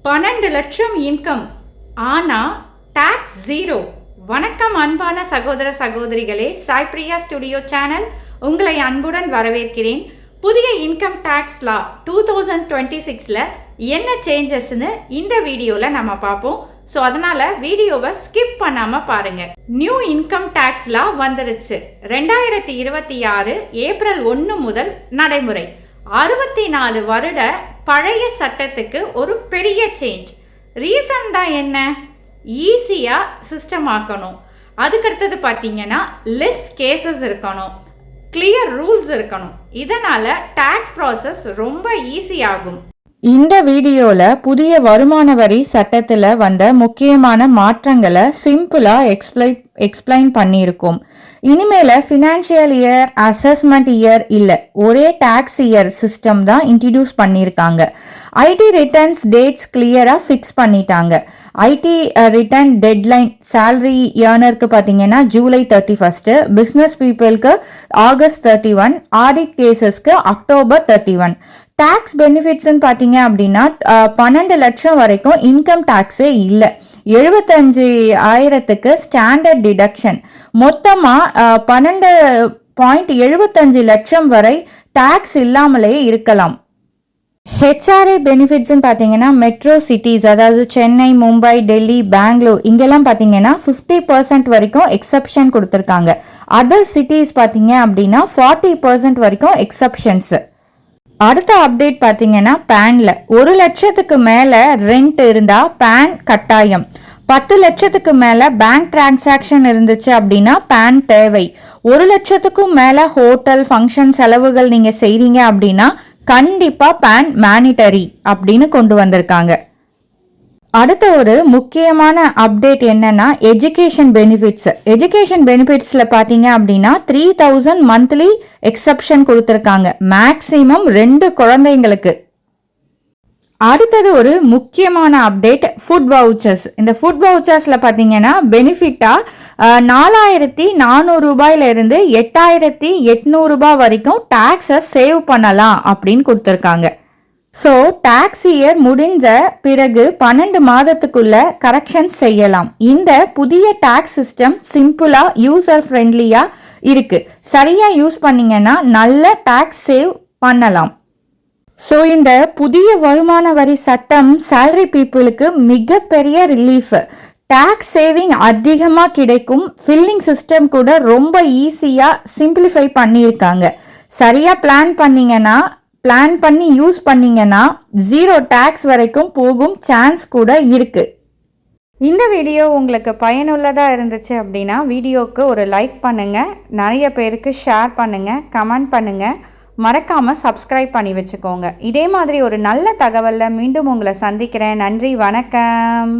12 லட்சம் இன்கம் ஆனால் tax zero. வணக்கம் அன்பான சகோதர சகோதரிகளே, சாய் பிரியா ஸ்டுடியோ சேனல் உங்களை அன்புடன் வரவேற்கிறேன். புதிய இன்கம் டாக்ஸ் லா 2026ல் என்ன சேஞ்சஸ்ன்னு இந்த வீடியோவில் நம்ம பார்ப்போம். ஸோ அதனால் வீடியோவை ஸ்கிப் பண்ணாமல் பாருங்கள். நியூ இன்கம் டாக்ஸ் லா வந்துருச்சு. 2026 ஏப்ரல் 1 முதல் நடைமுறை. 64 வருட பழைய சட்டத்துக்கு ஒரு பெரிய சேஞ்ச். ரீசன் தான் என்ன? ஈஸியாக சிஸ்டம் ஆக்கணும். அதுக்கடுத்தது பார்த்தீங்கன்னா லெஸ் கேசஸ் இருக்கணும், கிளியர் ரூல்ஸ் இருக்கணும். இதனால் டேக்ஸ் ப்ராசஸ் ரொம்ப ஈஸியாகும். இந்த வீடியோவில் புதிய வருமான வரி சட்டத்தில் வந்த முக்கியமான மாற்றங்களை சிம்பிளாக எக்ஸ்பிளைன் பண்ணியிருக்கோம். இனிமேல் ஃபினான்ஷியல் இயர், அசஸ்மெண்ட் இயர் இல்லை, ஒரே டேக்ஸ் இயர் சிஸ்டம் தான் இன்ட்ரடியூஸ் பண்ணியிருக்காங்க. ஐடி ரிட்டர்ன்ஸ் டேட்ஸ் கிளியராக ஃபிக்ஸ் பண்ணிட்டாங்க. ஐடி ரிட்டர்ன் டெட்லைன் சேலரி ஏர்னருக்கு பார்த்தீங்கன்னா ஜூலை 31, பிஸ்னஸ் பீப்புளுக்கு ஆகஸ்ட் 31, ஆடிட் கேசஸ்க்கு அக்டோபர் 31. டேக்ஸ் பெனிஃபிட்ஸ்ன்னு பார்த்தீங்க அப்படின்னா 12 லட்சம் வரைக்கும் இன்கம் டேக்ஸே இல்லை. 75,000க்கு ஸ்டாண்டர்ட் டிடக்ஷன். மொத்தமாக 12.75 லட்சம் வரை டேக்ஸ் இல்லாமலே இருக்கலாம். ஹெச்ஆர்ஏ பெனிஃபிட்ஸ்ன்னு பார்த்தீங்கன்னா மெட்ரோ சிட்டிஸ், அதாவது சென்னை, மும்பை, டெல்லி, பெங்களூர், இங்கெல்லாம் பார்த்தீங்கன்னா 50% வரைக்கும் எக்ஸப்ஷன் கொடுத்துருக்காங்க. அதர் சிட்டிஸ் பார்த்தீங்க அப்படின்னா 40% வரைக்கும் எக்ஸப்ஷன்ஸ். அடுத்த அப்டேட் பார்த்தீங்கன்னா பேனில் 1 லட்சத்துக்கு மேலே ரெண்ட் இருந்தால் பேன் கட்டாயம். 10 லட்சத்துக்கு மேலே பேங்க் டிரான்சாக்ஷன் இருந்துச்சு அப்படின்னா பேன் தேவை. 1 லட்சத்துக்கும் மேலே ஹோட்டல் ஃபங்க்ஷன் செலவுகள் நீங்கள் செய்கிறீங்க அப்படின்னா கண்டிப்பாக பேன் மேனிட்டரி அப்படின்னு கொண்டு வந்திருக்காங்க. அடுத்த ஒரு முக்கியமான அப்டேட் என்னன்னா எஜுகேஷன் பெனிஃபிட்ஸ். எஜுகேஷன் பெனிஃபிட்ஸில் பார்த்தீங்க அப்படின்னா 3,000 மந்த்லி எக்ஸப்ஷன் கொடுத்துருக்காங்க, மேக்ஸிமம் 2 குழந்தைங்களுக்கு. அடுத்தது ஒரு முக்கியமான அப்டேட் ஃபுட் வவுச்சர்ஸ். இந்த ஃபுட் வவுச்சர்ஸில் பார்த்தீங்கன்னா பெனிஃபிட்டாக 4,400 ரூபாயிலிருந்து 8,800 ரூபாய் வரைக்கும் டேக்ஸை சேவ் பண்ணலாம் அப்படின்னு கொடுத்துருக்காங்க. ஸோ டேக்ஸ் இயர் முடிஞ்ச பிறகு 12 மாதத்துக்குள்ள கரெக்ஷன் செய்யலாம். இந்த புதிய டேக்ஸ் சிஸ்டம் சிம்பிளாக யூசர் ஃப்ரெண்ட்லியாக இருக்குது. சரியாக யூஸ் பண்ணிங்கன்னா நல்ல டேக்ஸ் சேவ் பண்ணலாம். ஸோ இந்த புதிய வருமான வரி சட்டம் சேலரி பீப்புளுக்கு மிகப்பெரிய ரிலீஃப். டேக்ஸ் சேவிங் அதிகமாக கிடைக்கும். ஃபில்லிங் சிஸ்டம் கூட ரொம்ப ஈஸியாக சிம்பிளிஃபை பண்ணியிருக்காங்க. சரியாக பிளான் பண்ணி யூஸ் பண்ணிங்கன்னா 0 டேக்ஸ் வரைக்கும் போகும் சான்ஸ் கூட இருக்குது. இந்த வீடியோ உங்களுக்கு பயனுள்ளதாக இருந்துச்சு அப்படின்னா வீடியோவுக்கு ஒரு லைக் பண்ணுங்கள், நிறைய பேருக்கு ஷேர் பண்ணுங்கள், கமெண்ட் பண்ணுங்கள், மறக்காமல் சப்ஸ்கிரைப் பண்ணி வச்சுக்கோங்க. இதே மாதிரி ஒரு நல்ல தகவலில் மீண்டும் உங்களை சந்திக்கிறேன். நன்றி, வணக்கம்.